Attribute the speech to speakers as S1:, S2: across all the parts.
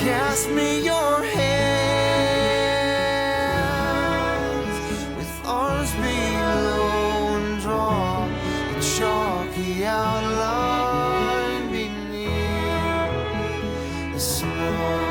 S1: Cast me your hands with arms below and draw a chalky outline beneath the snow.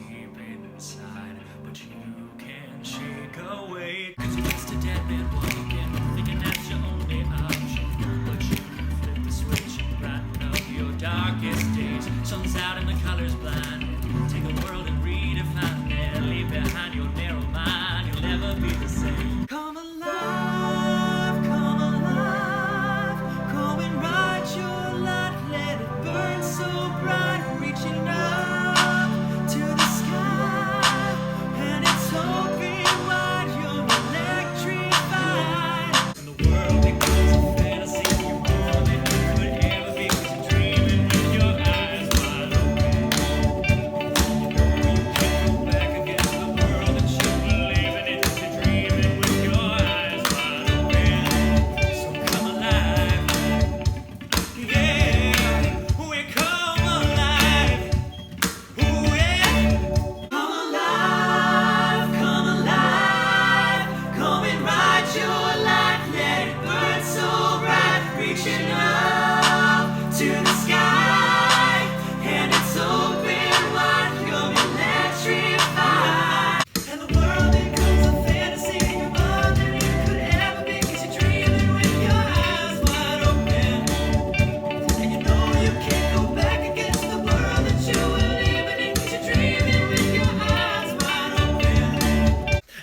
S2: deep inside, but you can't shake away. 'Cause you're just a dead man walking, thinking that's your only option. But you can flip the switch and brighten up your darkest days. Sun's out and the colors blind. Take the world and redefine it. Leave behind your narrow mind. You'll never be the same. Come alive, come alive. Come and ride your light. Let it burn so bright, reaching up to the sky. And it's open wide, you're electrified. And the world becomes a fantasy. You're more than you could ever be. 'Cause you're dreaming with your eyes wide open. You know you can't go back against the world that you believe in. 'Cause you're dreaming with your eyes wide open. So come alive. Yeah, we come alive. Ooh, yeah. Come alive, come alive. Come and ride your light. Let it burn so bright, reaching up to the sky. And it's open wide, you're electrified. And the world becomes a fantasy. You're more than you could ever be. 'Cause you're dreaming with your eyes wide open. And you know you can't go back against the world that you were living in. 'Cause you're dreaming with your eyes wide open.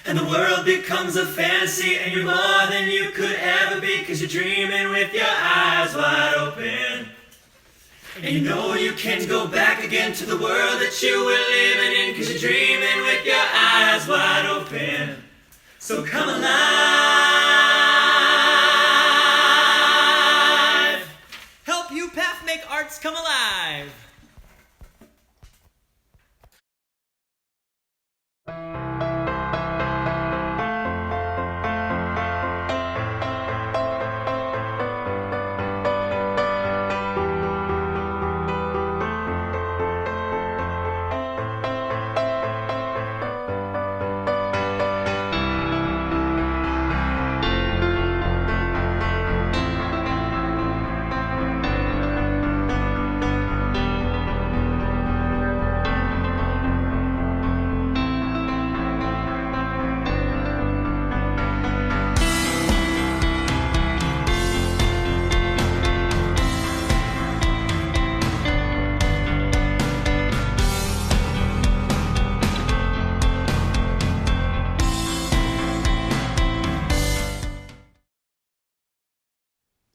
S2: And the world becomes a fantasy, and you're more than you could ever be. 'Cause you're dreaming with your eyes wide open. And you know you can't go back again to the world that you were living in. 'Cause you're dreaming with your eyes wide open. So come alive. Help UPAF make arts come alive.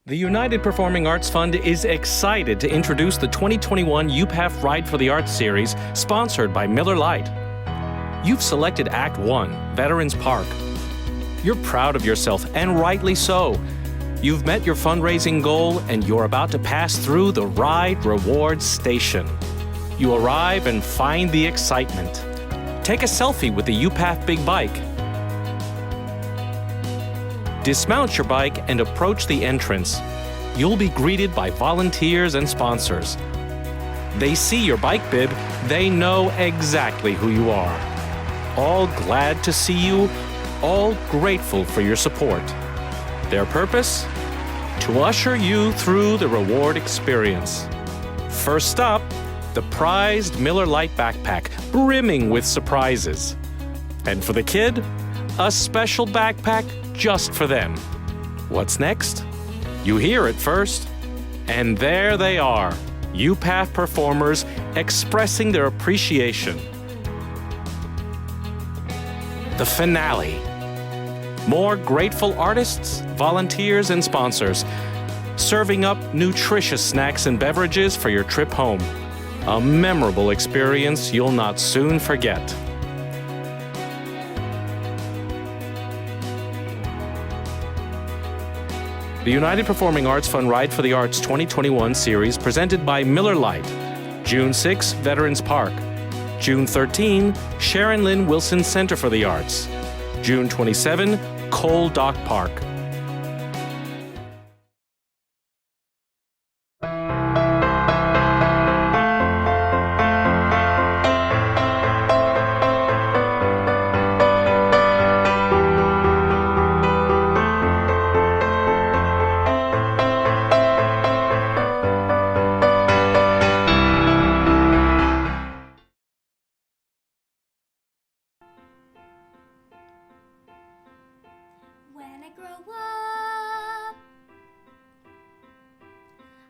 S3: The United Performing Arts Fund is excited to introduce the 2021 UPAF Ride for the Arts series, sponsored by Miller Lite. You've selected Act 1, Veterans Park. You're proud of yourself, and rightly so. You've met your fundraising goal, and you're about to pass through the Ride Rewards Station. You arrive and find the excitement. Take a selfie with the UPAF Big Bike. Dismount your bike and approach the entrance. You'll be greeted by volunteers and sponsors. They see your bike bib, they know exactly who you are. All glad to see you, all grateful for your support. Their purpose? To usher you through the reward experience. First up, the prized Miller Lite backpack, brimming with surprises. And for the kid, a special backpack just for them. What's next? You hear it first. And there they are, UPAF performers expressing their appreciation. The finale. More grateful artists, volunteers, and sponsors, serving up nutritious snacks and beverages for your trip home. A memorable experience you'll not soon forget. The United Performing Arts Fund Ride for the Arts 2021 series presented by Miller Lite. June 6, Veterans Park. June 13, Sharon Lynn Wilson Center for the Arts. June 27, Cole Dock Park.
S4: grow up,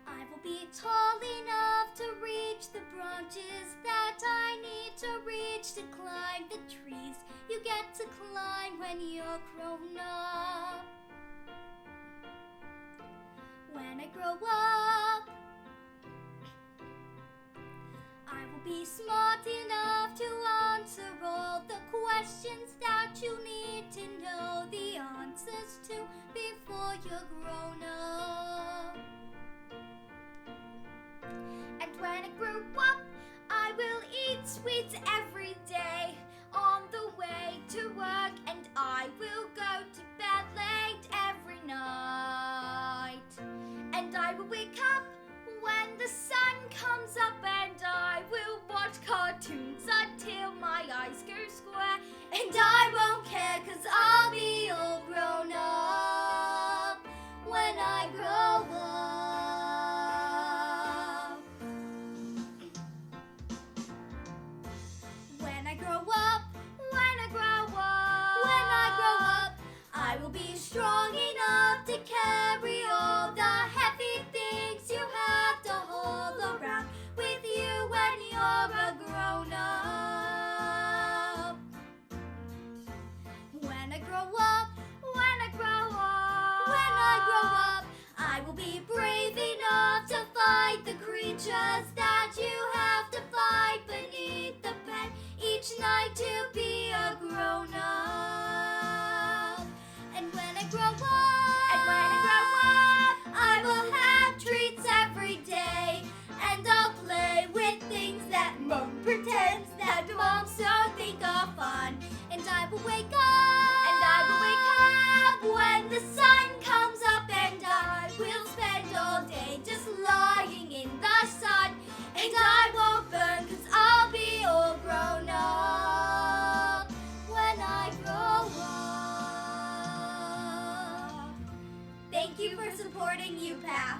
S4: I will be tall enough to reach the branches that I need to reach to climb the trees you get to climb when you're grown up. When I grow up, I will be smart enough to answer all the questions that you need to know the answers to before you're grown up. And when I grow up, I will eat sweets every day on the way to work, and I will go to bed late every night. And I will wake up when the sun comes up, and I will watch cartoons until my eyes go square. And I won't care, 'cause I'll be all grown up when I grow up. When I grow up, when I grow up, when I grow up, I will be strong enough to carry all the heavy things you have to haul around with you when you're a grown up. When I grow up, when I grow up, when I grow up, I will be brave enough to fight the creatures that you have to fight beneath the bed each night to be a grown up. And when I grow up, and when I grow up, I will have treats every day, and I'll play with things that Mom pretends that moms don't think are fun. And I will wake up, and I will wake up when the sun comes up, and I will spend all day just lying in the sun. And I won't burn, 'cause I'll be all grown up when I grow up. Thank you for supporting UPAF.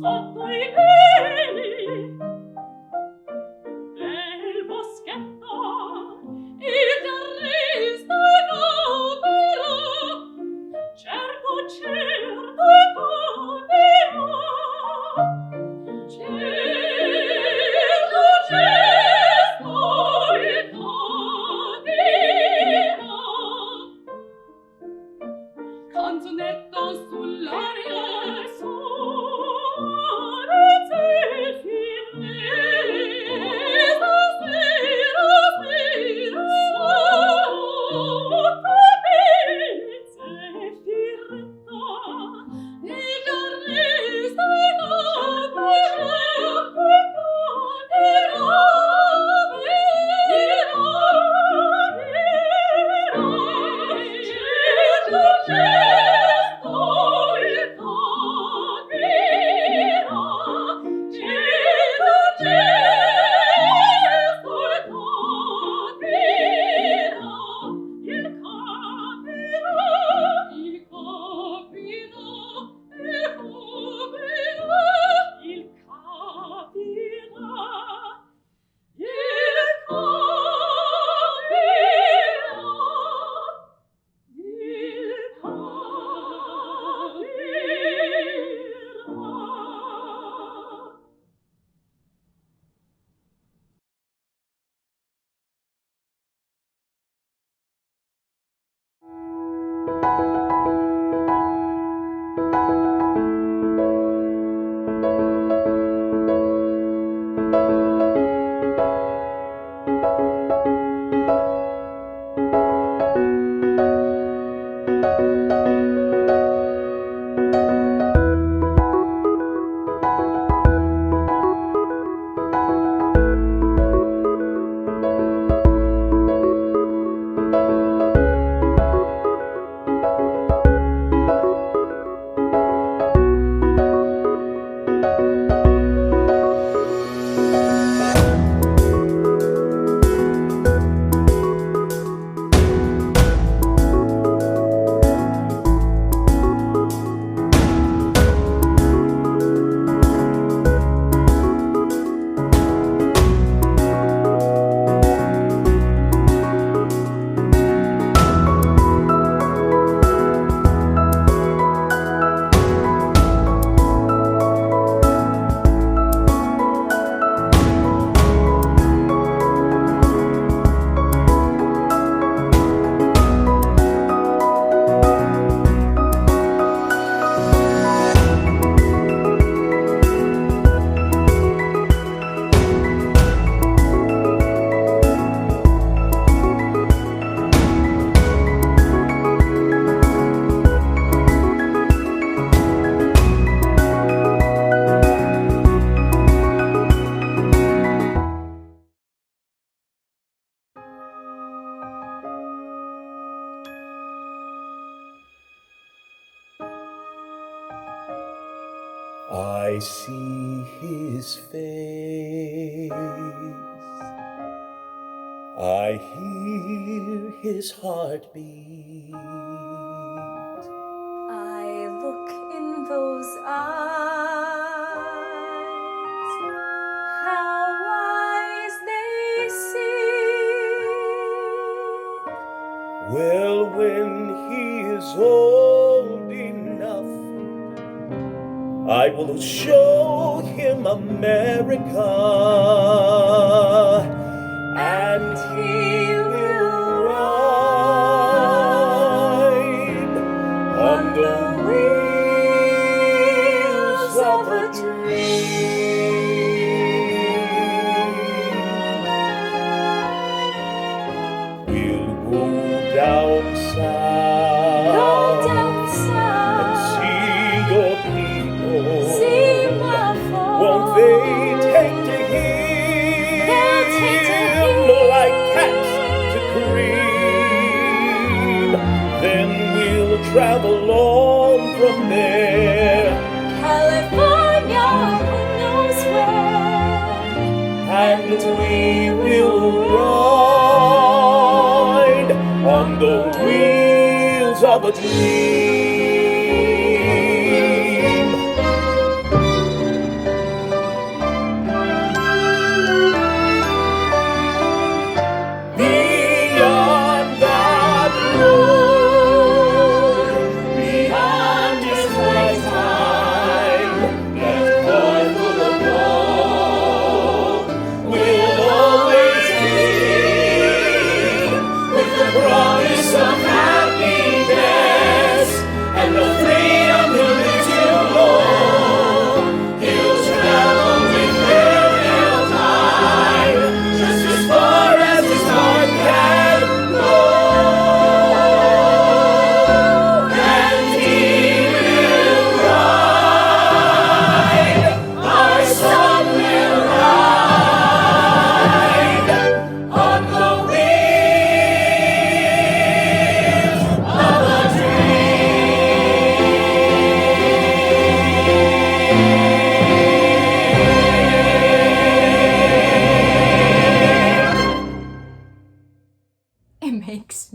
S2: sotto i peli del boschetto il carrista capirà, certo capirà, canzonetta sull'aria suona zeffiretta, sera, sera, sotto zeffiretta, il carrista
S5: I see his face, I hear his heartbeat.
S6: I look in those eyes, how wise they seem.
S5: Well, when he is old enough, I will show him America, and he will ride on the wheels of a dream. We'll go down south, and see your people. Won't they take to him like cats to cream? Then we'll travel on from there,
S6: California, who knows where,
S5: and we will ride on the wheels of a dream.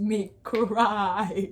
S6: me cry.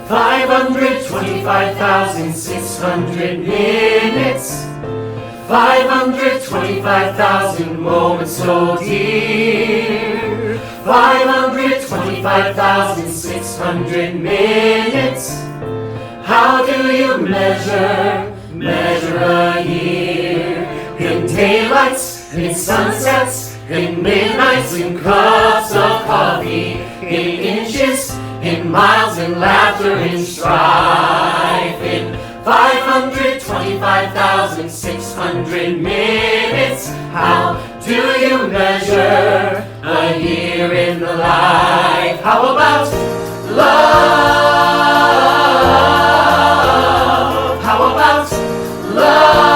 S5: Five 525,600 minutes, 525,000 moments so dear, 525,600 minutes. How do you measure a year? In daylights, in sunsets, in midnights, in cups of coffee, in inches, in miles, in laughter, in strife, in 525,600 minutes. How do you measure a year in the life? How about love? How about love?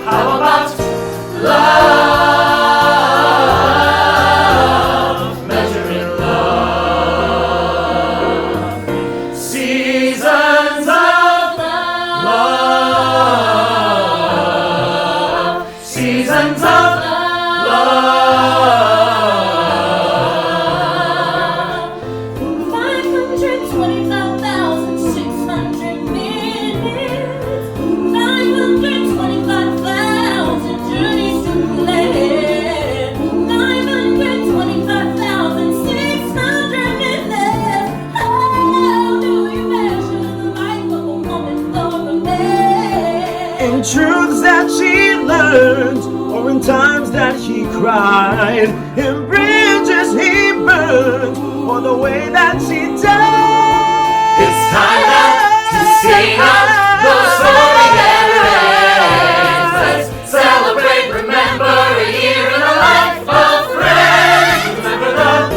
S5: How about love? Seasons of love.
S6: 525,600 minutes, 525,000 journeys to land, 525,600 minutes. How do you measure the life of a woman for a man?
S5: In truths that she learned, or in times that he cried, in bridges he burned, or the way that she died. It's time now to sing out the story never ends. Let's celebrate, remember a year in the life of friends. Remember the love.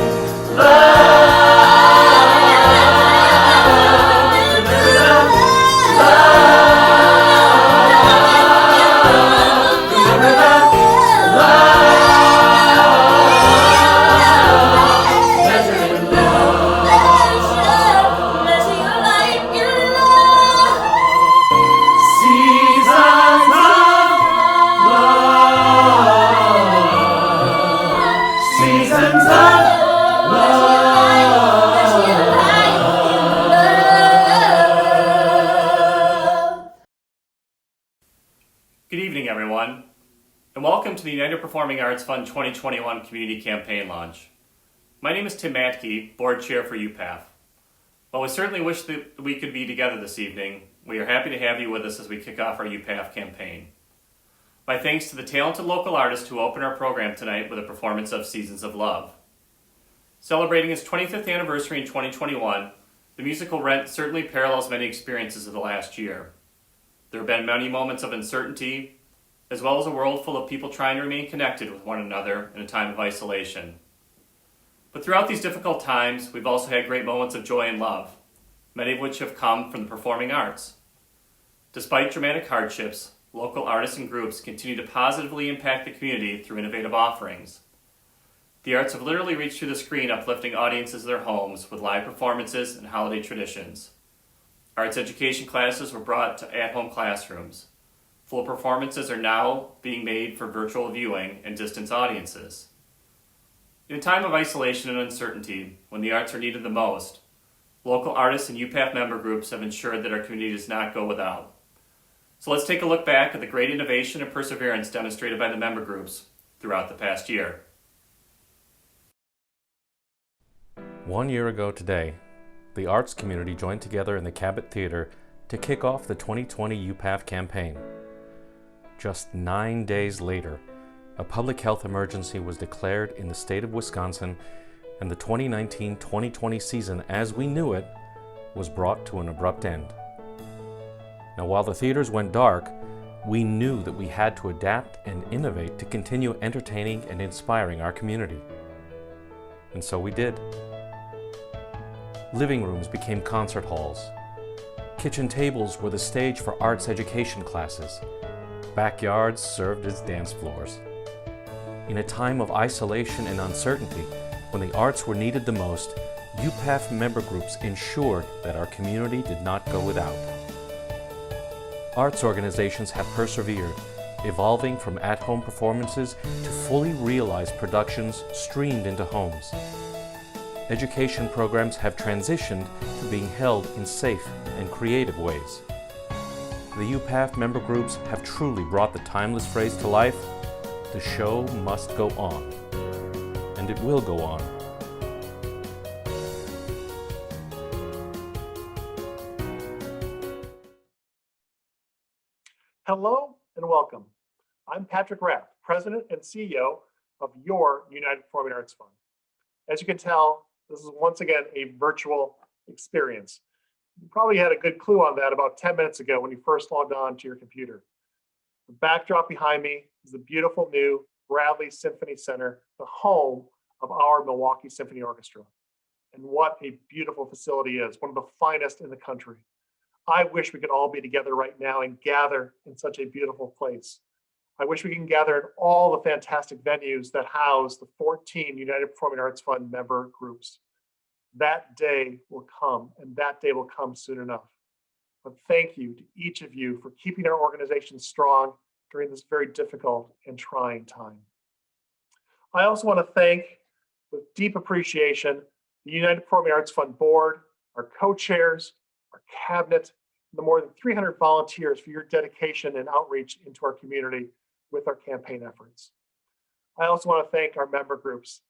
S5: Remember the love. Remember the
S7: Good evening, everyone, and welcome to the United Performing Arts Fund 2021 Community Campaign Launch. My name is Tim Matke, Board Chair for UPAF. While we certainly wish that we could be together this evening, we are happy to have you with us as we kick off our UPAF campaign. My thanks to the talented local artists who open our program tonight with a performance of Seasons of Love. Celebrating its 25th anniversary in 2021, the musical Rent certainly parallels many experiences of the last year. There have been many moments of uncertainty, as well as a world full of people trying to remain connected with one another in a time of isolation. But throughout these difficult times, we've also had great moments of joy and love, many of which have come from the performing arts. Despite dramatic hardships, local artists and groups continue to positively impact the community through innovative offerings. The arts have literally reached through the screen, uplifting audiences in their homes with live performances and holiday traditions. Arts education classes were brought to at-home classrooms. Full performances are now being made for virtual viewing and distance audiences. In a time of isolation and uncertainty, when the arts are needed the most, local artists and UPAF member groups have ensured that our community does not go without. So let's take a look back at the great innovation and perseverance demonstrated by the member groups throughout the past year.
S3: 1 year ago today, the arts community joined together in the Cabot Theater to kick off the 2020 UPAF campaign. Just 9 days later, a public health emergency was declared in the state of Wisconsin, and the 2019-2020 season, as we knew it, was brought to an abrupt end. Now, while the theaters went dark, we knew that we had to adapt and innovate to continue entertaining and inspiring our community. And so we did. Living rooms became concert halls. Kitchen tables were the stage for arts education classes. Backyards served as dance floors. In a time of isolation and uncertainty, when the arts were needed the most, UPAF member groups ensured that our community did not go without. Arts organizations have persevered, evolving from at-home performances to fully realized productions streamed into homes. Education programs have transitioned to being held in safe and creative ways. The UPAF member groups have truly brought the timeless phrase to life: the show must go on. And it will go on.
S8: Hello and welcome. I'm Patrick Rapp, President and CEO of your United Performing Arts Fund. As you can tell, this is once again a virtual experience. You probably had a good clue on that about 10 minutes ago when you first logged on to your computer. The backdrop behind me is the beautiful new Bradley Symphony Center, the home of our Milwaukee Symphony Orchestra. And what a beautiful facility is, one of the finest in the country. I wish we could all be together right now and gather in such a beautiful place. I wish we can gather in all the fantastic venues that house the 14 United Performing Arts Fund member groups. That day will come, and that day will come soon enough. But thank you to each of you for keeping our organization strong during this very difficult and trying time. I also want to thank, with deep appreciation, the United Performing Arts Fund board, our co-chairs, our cabinet, and the more than 300 volunteers for your dedication and outreach into our community with our campaign efforts. I also want to thank our member groups.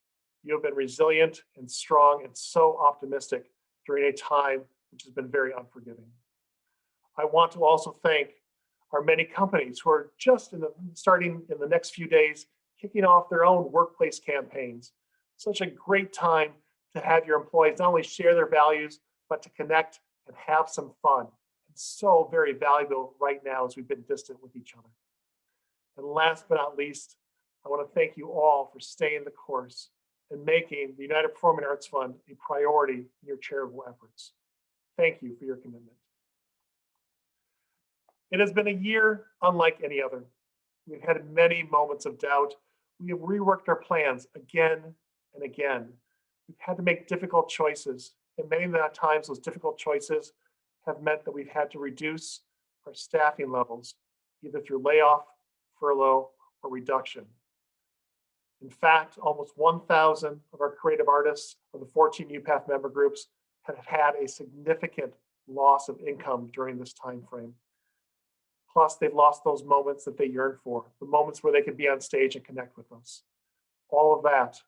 S8: You have been resilient and strong and so optimistic during a time which has been very unforgiving. I want to also thank our many companies who are just starting in the next few days, kicking off their own workplace campaigns. Such a great time to have your employees not only share their values, but to connect and have some fun. It's so very valuable right now as we've been distant with each other. And last but not least, I want to thank you all for staying the course and making the United Performing Arts Fund a priority in your charitable efforts. Thank you for your commitment. It has been a year unlike any other. We've had many moments of doubt. We have reworked our plans again and again. We've had to make difficult choices, and many of the times those difficult choices have meant that we've had to reduce our staffing levels, either through layoff, furlough, or reduction. In fact, almost 1,000 of our creative artists of the 14 UPAF member groups have had a significant loss of income during this time frame. Plus, they've lost those moments that they yearn for, the moments where they could be on stage and connect with us. All of that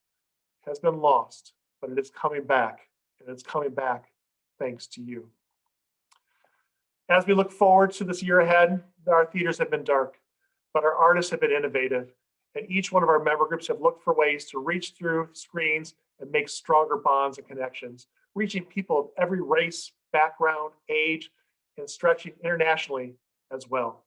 S8: has been lost, but it is coming back, and it's coming back thanks to you. As we look forward to this year ahead, our theaters have been dark, but our artists have been innovative, and each one of our member groups have looked for ways to reach through screens and make stronger bonds and connections, reaching people of every race, background, age, and stretching internationally as well.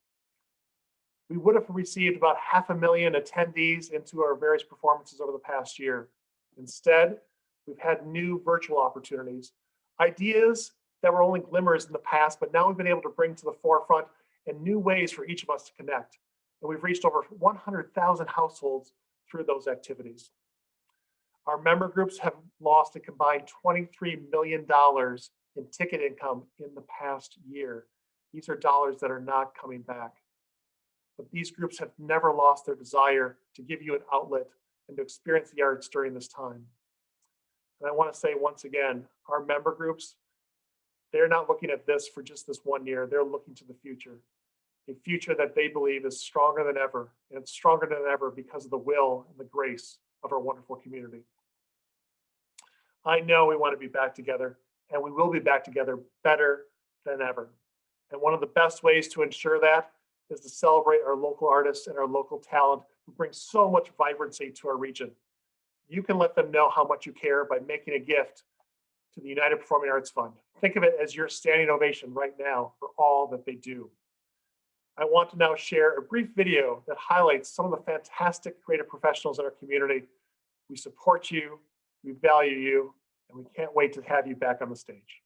S8: We would have received about 500,000 attendees into our various performances over the past year. Instead, We've had new virtual opportunities, ideas that were only glimmers in the past, but now we've been able to bring to the forefront and new ways for each of us to connect. And we've reached over 100,000 households through those activities. Our member groups have lost a combined $23 million in ticket income in the past year. These are dollars that are not coming back. But these groups have never lost their desire to give you an outlet and to experience the arts during this time. And I want to say once again, our member groups, they're not looking at this for just this one year. They're looking to the future, a future that they believe is stronger than ever. And it's stronger than ever because of the will and the grace of our wonderful community. I know we want to be back together, and we will be back together better than ever. And one of the best ways to ensure that is to celebrate our local artists and our local talent who bring so much vibrancy to our region. You can let them know how much you care by making a gift to the United Performing Arts Fund. Think of it as your standing ovation right now for all that they do. I want to now share a brief video that highlights some of the fantastic creative professionals in our community. We support you, we value you, and we can't wait to have you back on the stage.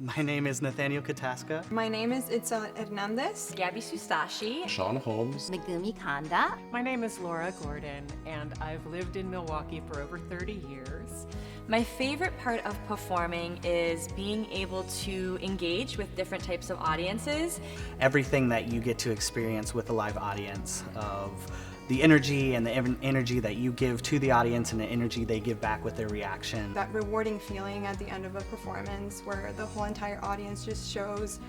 S9: My name is Nathaniel Kataska.
S10: My name is Itza Hernandez.
S11: Gabby Sustashi.
S12: Sean Holmes.
S13: Megumi Kanda.
S14: My name is Laura Gordon, and I've lived in Milwaukee for over 30 years.
S11: My favorite part of performing is being able to engage with different types of audiences.
S9: Everything that you get to experience with a live audience, of the energy and the energy that you give to the audience and the energy they give back with their reaction.
S10: That rewarding feeling at the end of a performance where the whole entire audience just shows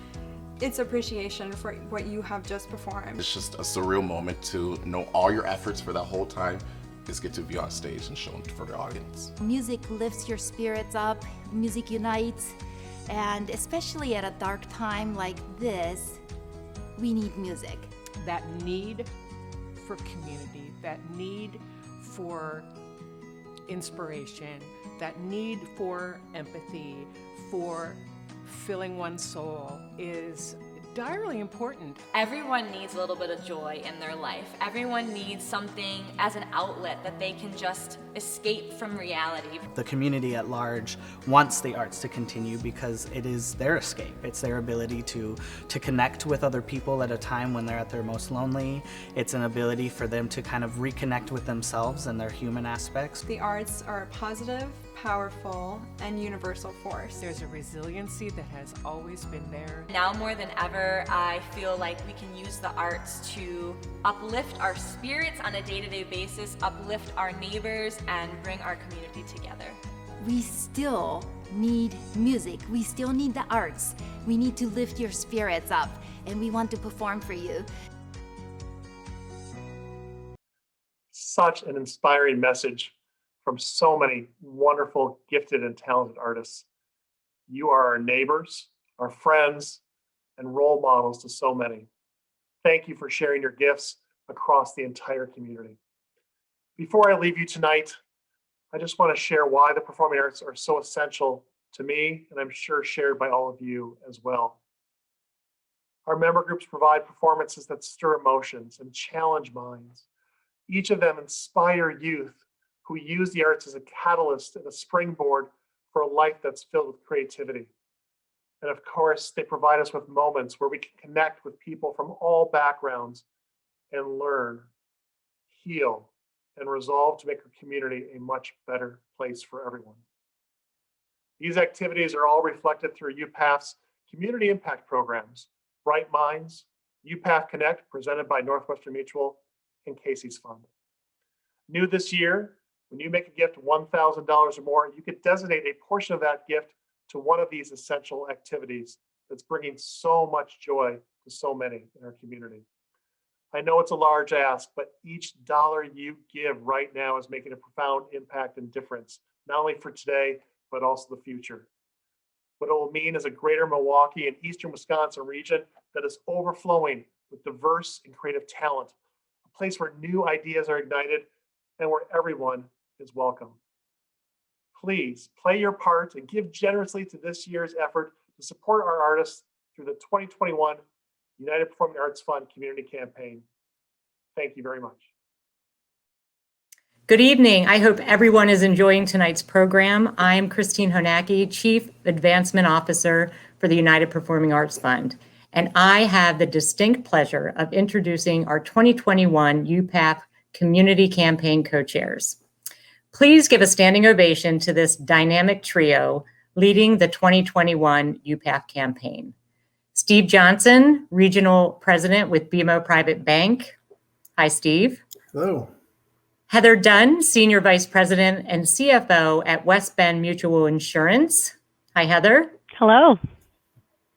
S10: its appreciation for what you have just performed.
S12: It's just a surreal moment to know all your efforts for that whole time is get to be on stage and shown for the audience.
S13: Music lifts your spirits up, music unites, and especially at a dark time like this, we need music.
S14: That need for community, that need for inspiration, that need for empathy, for filling one's soul is direly important.
S11: Everyone needs a little bit of joy in their life. Everyone needs something as an outlet that they can just escape from reality.
S9: The community at large wants the arts to continue because it is their escape. It's their ability to connect with other people at a time when they're at their most lonely. It's an ability for them to kind of reconnect with themselves and their human aspects.
S10: The arts are a positive, powerful, and universal force.
S14: There's a resiliency that has always been there.
S11: Now more than ever, I feel like we can use the arts to uplift our spirits on a day-to-day basis, uplift our neighbors, and bring our community together.
S13: We still need music. We still need the arts. We need to lift your spirits up, and we want to perform for you.
S8: Such an inspiring message from so many wonderful, gifted, and talented artists. You are our neighbors, our friends, and role models to so many. Thank you for sharing your gifts across the entire community. Before I leave you tonight, I just want to share why the performing arts are so essential to me, and I'm sure shared by all of you as well. Our member groups provide performances that stir emotions and challenge minds. Each of them inspire youth who use the arts as a catalyst and a springboard for a life that's filled with creativity. And of course, they provide us with moments where we can connect with people from all backgrounds and learn, heal, and resolve to make our community a much better place for everyone. These activities are all reflected through UPAF's community impact programs, Bright Minds, UPAF Connect, presented by Northwestern Mutual, and Casey's Fund. New this year, when you make a gift of $1,000 or more, you could designate a portion of that gift to one of these essential activities that's bringing so much joy to so many in our community. I know it's a large ask, but each dollar you give right now is making a profound impact and difference, not only for today, but also the future. What it will mean is a greater Milwaukee and eastern Wisconsin region that is overflowing with diverse and creative talent, a place where new ideas are ignited and where everyone is welcome. Please play your part and give generously to this year's effort to support our artists through the 2021 United Performing Arts Fund Community Campaign. Thank you very much.
S15: Good evening. I hope everyone is enjoying tonight's program. I'm Christine Honacki, Chief Advancement Officer for the United Performing Arts Fund, and I have the distinct pleasure of introducing our 2021 UPAF Community Campaign co-chairs. Please give a standing ovation to this dynamic trio leading the 2021 UPAF campaign. Steve Johnson, Regional President with BMO Private Bank. Hi, Steve.
S16: Hello.
S15: Heather Dunn, Senior Vice President and CFO at West Bend Mutual Insurance. Hi, Heather.
S17: Hello.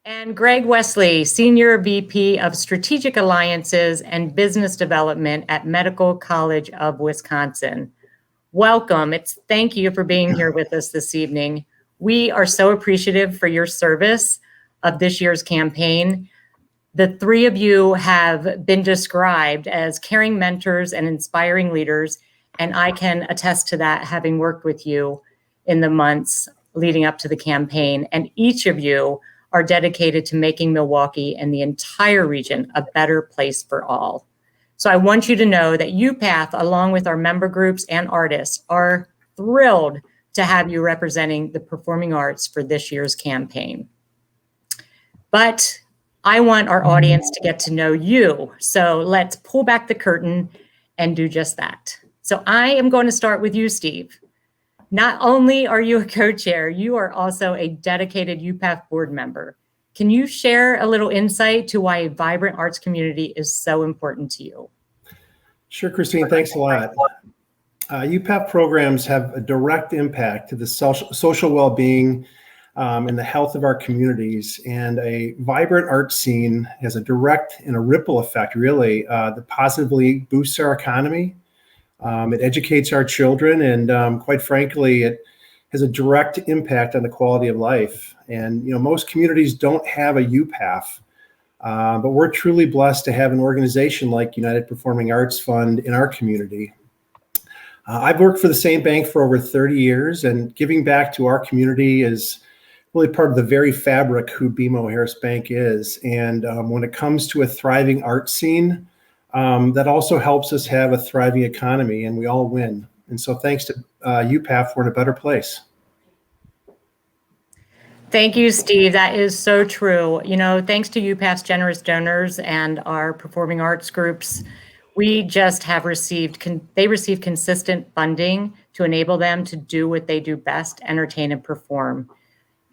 S15: And Greg Wesley, Senior VP of Strategic Alliances and Business Development at Medical College of Wisconsin. Welcome. Thank you for being here with us this evening. We are so appreciative for your service of this year's campaign. The three of you have been described as caring mentors and inspiring leaders, and I can attest to that, having worked with you in the months leading up to the campaign. And each of you are dedicated to making Milwaukee and the entire region a better place for all. So I want you to know that UPAF, along with our member groups and artists, are thrilled to have you representing the performing arts for this year's campaign. But I want our audience to get to know you. So let's pull back the curtain and do just that. So I am going to start with you, Steve. Not only are you a co-chair, you are also a dedicated UPAF board member. Can you share a little insight to why a vibrant arts community is so important to you?
S16: Sure, Christine, thanks a lot. UPAF programs have a direct impact to the social well-being and the health of our communities. And a vibrant art scene has a direct and a ripple effect, really, that positively boosts our economy. It educates our children, and quite frankly, it has a direct impact on the quality of life. And most communities don't have a UPAF, but we're truly blessed to have an organization like United Performing Arts Fund in our community. I've worked for the same bank for over 30 years, and giving back to our community is really part of the very fabric who BMO Harris Bank is. And when it comes to a thriving art scene, that also helps us have a thriving economy, and we all win. And so thanks to UPAF, we're in a better place.
S15: Thank you, Steve. That is so true. Thanks to UPAF's generous donors and our performing arts groups, we just have they receive consistent funding to enable them to do what they do best, entertain and perform.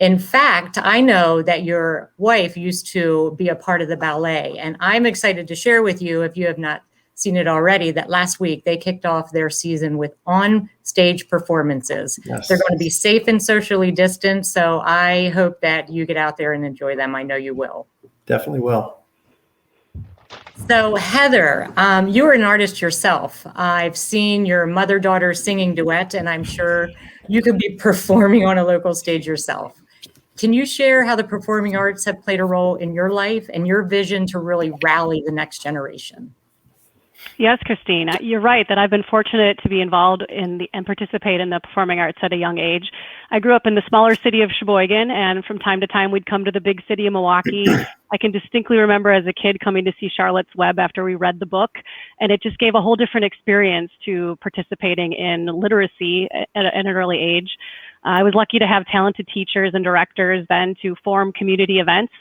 S15: In fact, I know that your wife used to be a part of the ballet, and I'm excited to share with you, if you have not seen it already, that last week they kicked off their season with on-stage performances.
S16: Yes.
S15: They're going to be safe and socially distanced, so I hope that you get out there and enjoy them. I know you will.
S16: Definitely will.
S15: So Heather, you're an artist yourself. I've seen your mother-daughter singing duet, and I'm sure you could be performing on a local stage yourself. Can you share how the performing arts have played a role in your life and your vision to really rally the next generation?
S17: Yes, Christine, you're right that I've been fortunate to be involved and participate in the performing arts at a young age. I grew up in the smaller city of Sheboygan, and from time to time we'd come to the big city of Milwaukee. I can distinctly remember as a kid coming to see Charlotte's Web after we read the book, and it just gave a whole different experience to participating in literacy at an early age. I was lucky to have talented teachers and directors then to form community events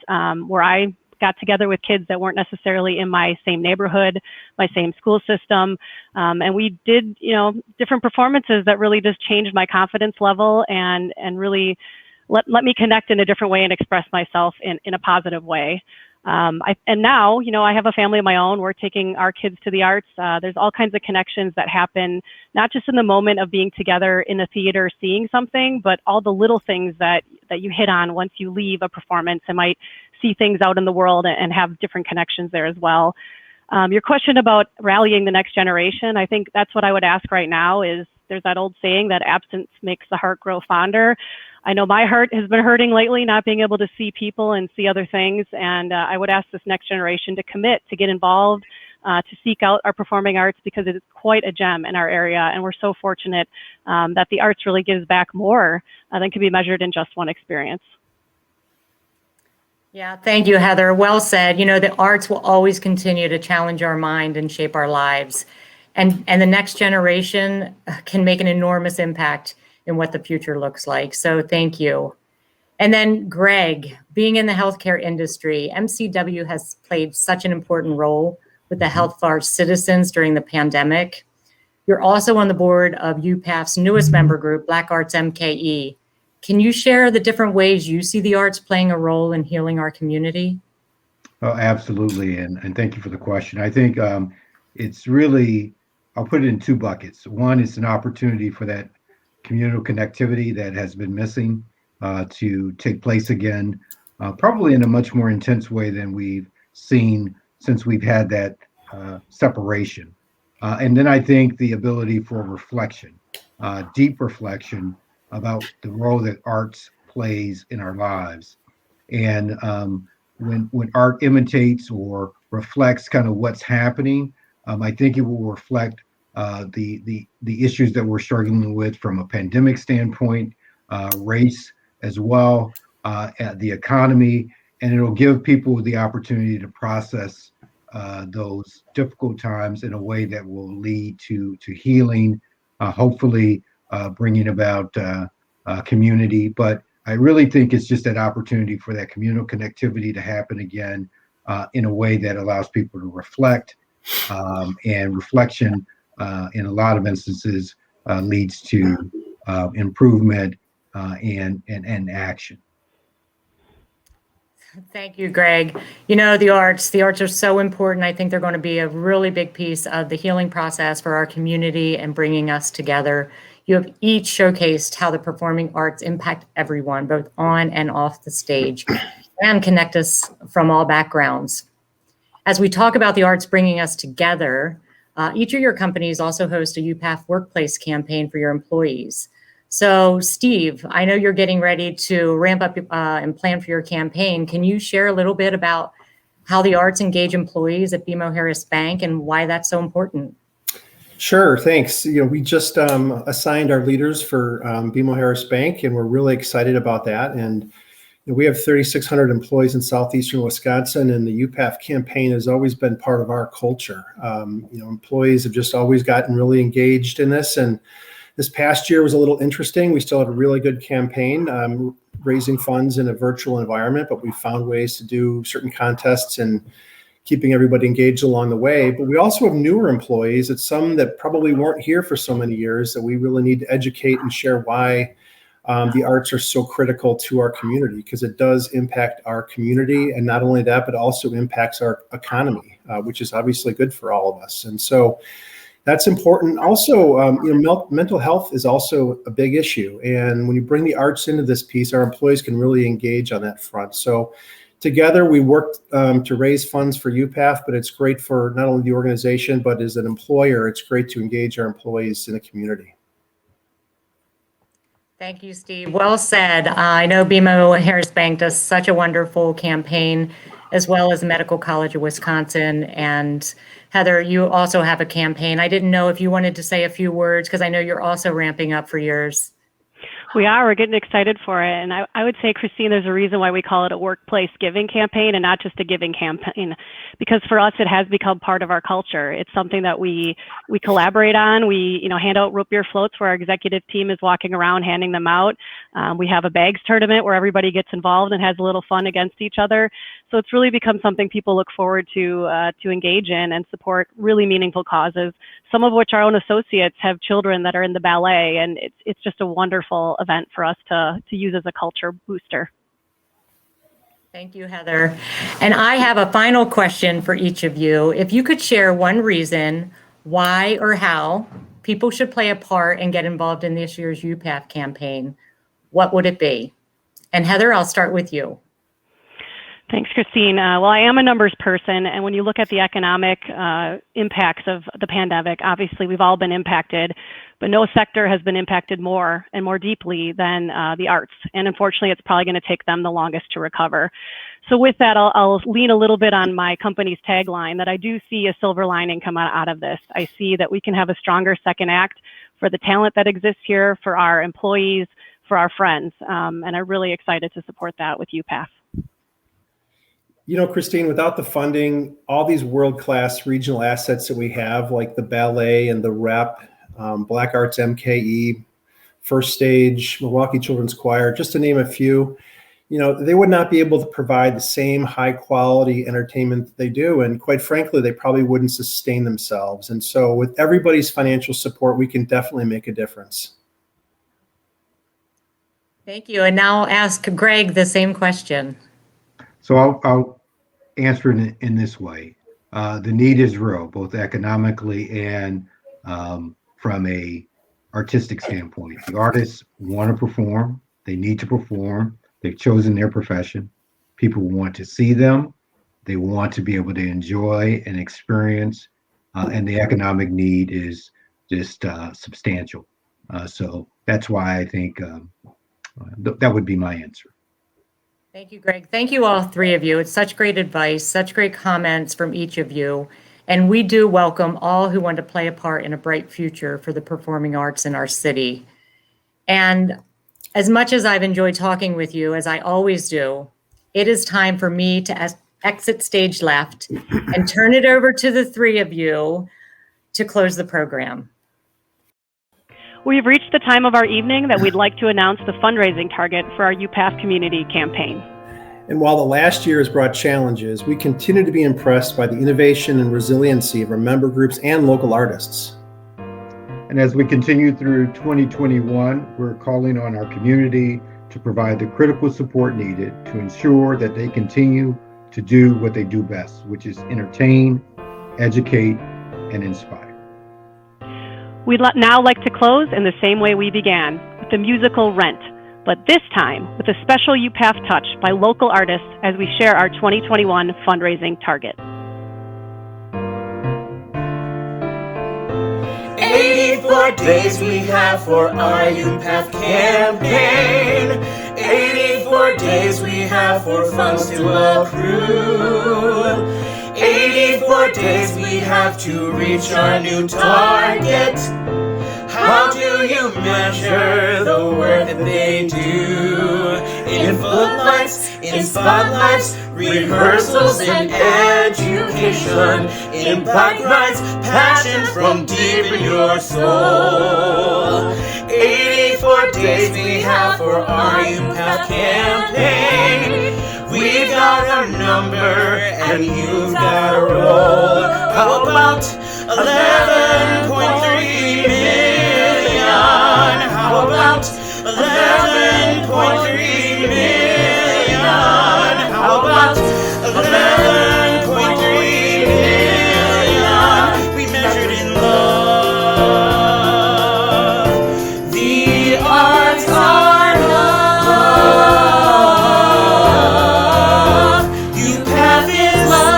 S17: where I got together with kids that weren't necessarily in my same neighborhood, my same school system. And we did, different performances that really just changed my confidence level and really let me connect in a different way and express myself in a positive way. And now, I have a family of my own. We're taking our kids to the arts. There's all kinds of connections that happen, not just in the moment of being together in a theater, seeing something, but all the little things that you hit on once you leave a performance and might see things out in the world and have different connections there as well. Your question about rallying the next generation, I think that's what I would ask right now is there's that old saying that absence makes the heart grow fonder. I know my heart has been hurting lately, not being able to see people and see other things. And I would ask this next generation to commit, to get involved, to seek out our performing arts because it is quite a gem in our area. And we're so fortunate that the arts really gives back more than can be measured in just one experience.
S15: Yeah, thank you, Heather. Well said. The arts will always continue to challenge our mind and shape our lives. and the next generation can make an enormous impact in what the future looks like. So thank you. And then Greg, being in the healthcare industry, MCW has played such an important role with the health of our citizens during the pandemic. You're also on the board of UPAF's newest member group, Black Arts MKE. Can you share the different ways you see the arts playing a role in healing our community?
S18: Oh, absolutely. And thank you for the question. I think it's really, I'll put it in two buckets. One, it's an opportunity for that communal connectivity that has been missing to take place again, probably in a much more intense way than we've seen since we've had that separation. And then I think the ability for reflection, deep reflection about the role that arts plays in our lives. And when art imitates or reflects kind of what's happening, I think it will reflect the issues that we're struggling with from a pandemic standpoint, race as well, the economy, and it'll give people the opportunity to process those difficult times in a way that will lead to healing, hopefully bringing about community. But I really think it's just that opportunity for that communal connectivity to happen again in a way that allows people to reflect, and reflection in a lot of instances leads to improvement and action.
S15: Thank you, Greg. You know, the arts are so important. I think they're going to be a really big piece of the healing process for our community and bringing us together. You have each showcased how the performing arts impact everyone, both on and off the stage, and connect us from all backgrounds. As we talk about the arts bringing us together, each of your companies also host a UPAF workplace campaign for your employees. So, Steve, I know you're getting ready to ramp up and plan for your campaign. Can you share a little bit about how the arts engage employees at BMO Harris Bank and why that's so important?
S16: Sure, thanks. We just assigned our leaders for BMO Harris Bank, and we're really excited about that. And we have 3,600 employees in southeastern Wisconsin, and the UPAF campaign has always been part of our culture. Employees have just always gotten really engaged in this, and this past year was a little interesting. We still had a really good campaign, raising funds in a virtual environment, but we found ways to do certain contests and keeping everybody engaged along the way. But we also have newer employees. It's some that probably weren't here for so many years that we really need to educate and share why the arts are so critical to our community, because it does impact our community. And not only that, but also impacts our economy, which is obviously good for all of us. And so that's important. Also, mental health is also a big issue. And when you bring the arts into this piece, our employees can really engage on that front. So together we worked to raise funds for UPAF, but it's great for not only the organization, but as an employer, it's great to engage our employees in the community.
S15: Thank you, Steve. Well said. I know BMO Harris Bank does such a wonderful campaign, as well as the Medical College of Wisconsin. And Heather, you also have a campaign. I didn't know if you wanted to say a few words, because I know you're also ramping up for yours.
S17: We are. We're getting excited for it. And I would say, Christine, there's a reason why we call it a workplace giving campaign and not just a giving campaign, because for us, it has become part of our culture. It's something that we collaborate on. We, hand out root beer floats where our executive team is walking around handing them out. We have a bags tournament where everybody gets involved and has a little fun against each other. So it's really become something people look forward to engage in and support really meaningful causes, some of which our own associates have children that are in the ballet. And it's just a wonderful event for us to use as a culture booster.
S15: Thank you, Heather. And I have a final question for each of you. If you could share one reason why or how people should play a part and get involved in this year's UPAF campaign, what would it be? And Heather, I'll start with you.
S17: Thanks, Christine. Well, I am a numbers person, and when you look at the economic impacts of the pandemic, obviously we've all been impacted, but no sector has been impacted more and more deeply than the arts. And unfortunately, it's probably going to take them the longest to recover. So with that, I'll lean a little bit on my company's tagline that I do see a silver lining come out of this. I see that we can have a stronger second act for the talent that exists here, for our employees, for our friends. And I'm really excited to support that with UPAF.
S16: You know, Christine, without the funding, all these world-class regional assets that we have, like the ballet and the rep, Black Arts MKE, First Stage, Milwaukee Children's Choir, just to name a few, you know, they would not be able to provide the same high quality entertainment that they do. And quite frankly, they probably wouldn't sustain themselves. And so with everybody's financial support, we can definitely make a difference.
S15: Thank you. And now I'll ask Greg the same question.
S18: So I'll answer it in this way. The need is real, both economically and from a artistic standpoint. The artists want to perform. They need to perform. They've chosen their profession. People want to see them. They want to be able to enjoy and experience, and the economic need is just substantial. So that's why I think that would be my answer.
S15: Thank you, Greg. Thank you, all three of you. It's such great advice, such great comments from each of you. And we do welcome all who want to play a part in a bright future for the performing arts in our city. And as much as I've enjoyed talking with you, as I always do, it is time for me to exit stage left and turn it over to the three of you to close the program.
S17: We've reached the time of our evening that we'd like to announce the fundraising target for our UPAF community campaign.
S16: And while the last year has brought challenges, we continue to be impressed by the innovation and resiliency of our member groups and local artists.
S18: And as we continue through 2021, we're calling on our community to provide the critical support needed to ensure that they continue to do what they do best, which is entertain, educate, and inspire.
S17: We'd now like to close in the same way we began, with the musical Rent, but this time with a special UPAF touch by local artists as we share our 2021 fundraising target.
S1: 84 days we have for our UPAF campaign. 84 days we have for funds to accrue. 84 days we have to reach our new target. How do you measure the work that they do? In footlights, in spotlights, rehearsals and education, in bike rides, passion from deep in your soul. 84 days we have for our UPAF campaign. We got our number and you've got a roll. How about 11.3 million? How about 11.3 million? How about 11.3 million? We measured in love. The arts are love. UPAF is love.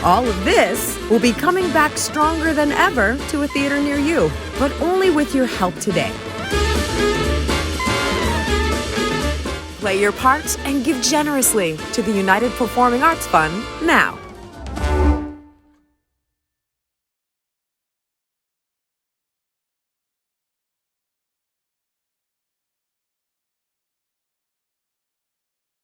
S19: All of this will be coming back stronger than ever to a theater near you, but only with your help today. Play your part and give generously to the United Performing Arts Fund now.